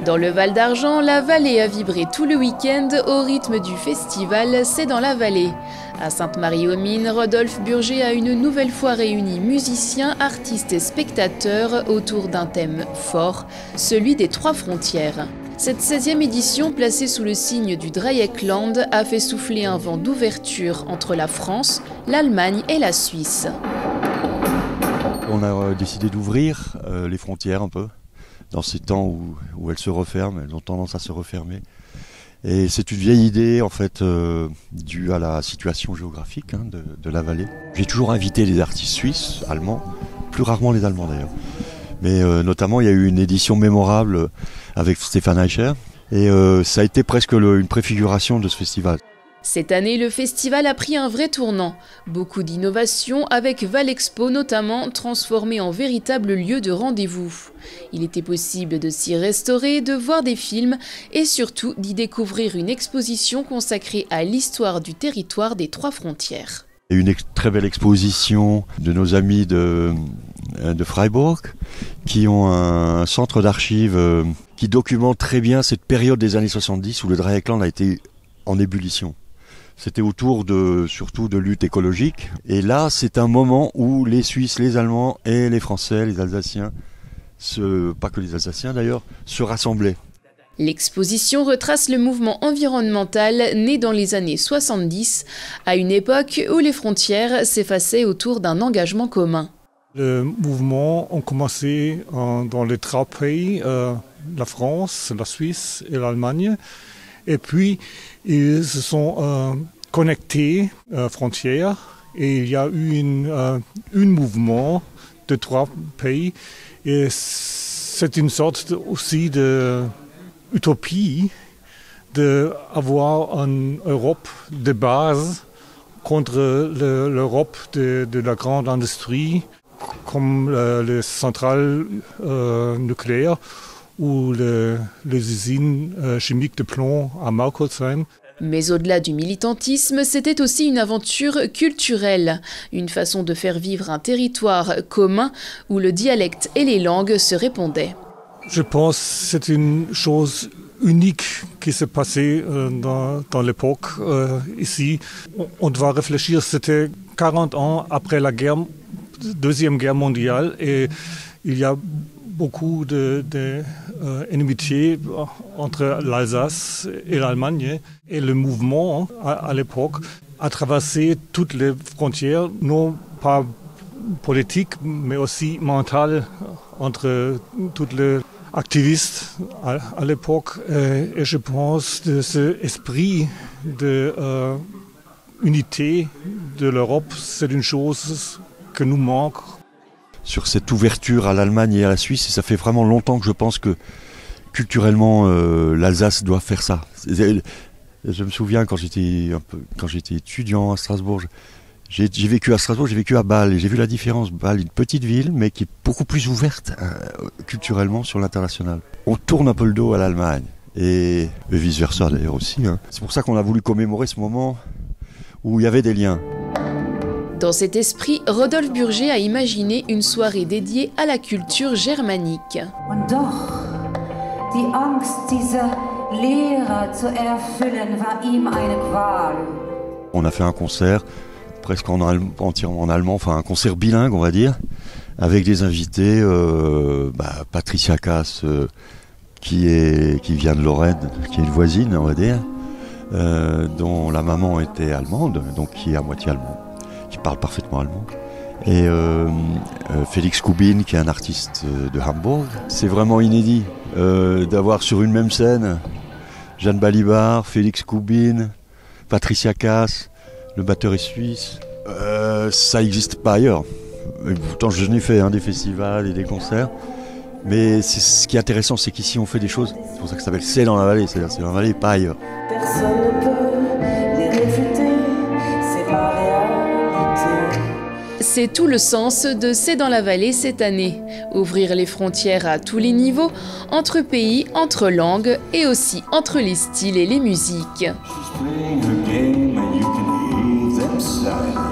Dans le Val d'Argent, la vallée a vibré tout le week-end au rythme du festival C'est dans la vallée. À Sainte-Marie-aux-Mines, Rodolphe Burger a une nouvelle fois réuni musiciens, artistes et spectateurs autour d'un thème fort, celui des trois frontières. Cette 16e édition, placée sous le signe du Dreieckland, a fait souffler un vent d'ouverture entre la France, l'Allemagne et la Suisse. On a décidé d'ouvrir les frontières un peu, dans ces temps où elles se referment, elles ont tendance à se refermer. Et c'est une vieille idée en fait due à la situation géographique de la vallée. J'ai toujours invité les artistes suisses, allemands, plus rarement les Allemands d'ailleurs. Mais notamment il y a eu une édition mémorable avec Stéphane Eicher et ça a été presque une préfiguration de ce festival. Cette année, le festival a pris un vrai tournant. Beaucoup d'innovations avec Valexpo notamment, transformé en véritable lieu de rendez-vous. Il était possible de s'y restaurer, de voir des films et surtout d'y découvrir une exposition consacrée à l'histoire du territoire des trois frontières. Une très belle exposition de nos amis de Freiburg qui ont un centre d'archives qui documente très bien cette période des années 70 où le Dreieckland a été en ébullition. C'était autour surtout de lutte écologique. Et là, c'est un moment où les Suisses, les Allemands et les Français, les Alsaciens, pas que les Alsaciens d'ailleurs, se rassemblaient. L'exposition retrace le mouvement environnemental né dans les années 70, à une époque où les frontières s'effaçaient autour d'un engagement commun. Le mouvement a commencé dans les trois pays, la France, la Suisse et l'Allemagne. Et puis, ils se sont connectés frontières et il y a eu un mouvement de trois pays. Et c'est une sorte aussi d'utopie d'avoir une Europe de base contre l'Europe de la grande industrie, comme les centrales nucléaires ou les usines chimiques de plomb à Markholzheim. Mais au-delà du militantisme, c'était aussi une aventure culturelle, une façon de faire vivre un territoire commun où le dialecte et les langues se répondaient. Je pense que c'est une chose unique qui s'est passée dans l'époque ici. On doit réfléchir, c'était 40 ans après la Deuxième Guerre mondiale et il y a beaucoup d'enimitié entre l'Alsace et l'Allemagne. Et le mouvement, à l'époque, a traversé toutes les frontières, non pas politiques, mais aussi mentales, entre tous les activistes à l'époque. Et je pense que cet esprit d'unité de l'Europe, c'est une chose que nous manque. Sur cette ouverture à l'Allemagne et à la Suisse, et ça fait vraiment longtemps que je pense que culturellement l'Alsace doit faire ça. Je me souviens quand j'étais étudiant à Strasbourg, j'ai vécu à Strasbourg, j'ai vécu à Bâle et j'ai vu la différence. Bâle, une petite ville mais qui est beaucoup plus ouverte culturellement sur l'international. On tourne un peu le dos à l'Allemagne et vice versa d'ailleurs aussi. C'est pour ça qu'on a voulu commémorer ce moment où il y avait des liens. Dans cet esprit, Rodolphe Burger a imaginé une soirée dédiée à la culture germanique. Und doch, die Angst, diese Leere zu erfüllen, war ihm eine Qual. On a fait un concert presque entièrement en allemand, enfin un concert bilingue on va dire, avec des invités, Patricia Cass qui vient de Lorraine, qui est une voisine on va dire, dont la maman était allemande, donc qui est à moitié allemande, qui parle parfaitement allemand. Et Félix Kubin, qui est un artiste de Hambourg. C'est vraiment inédit d'avoir sur une même scène Jeanne Balibar, Félix Kubin, Patricia Cass, le batteur est suisse. Ça n'existe pas ailleurs. Et pourtant, je n'ai fait des festivals et des concerts. Mais ce qui est intéressant, c'est qu'ici, on fait des choses. C'est pour ça que ça s'appelle C'est dans la vallée. C'est-à-dire c'est dans la vallée, pas ailleurs. Personne ne peut les réfuter, c'est ma réalité. C'est tout le sens de C'est dans la vallée cette année. Ouvrir les frontières à tous les niveaux, entre pays, entre langues et aussi entre les styles et les musiques. She's playing her game and you can hear them sigh.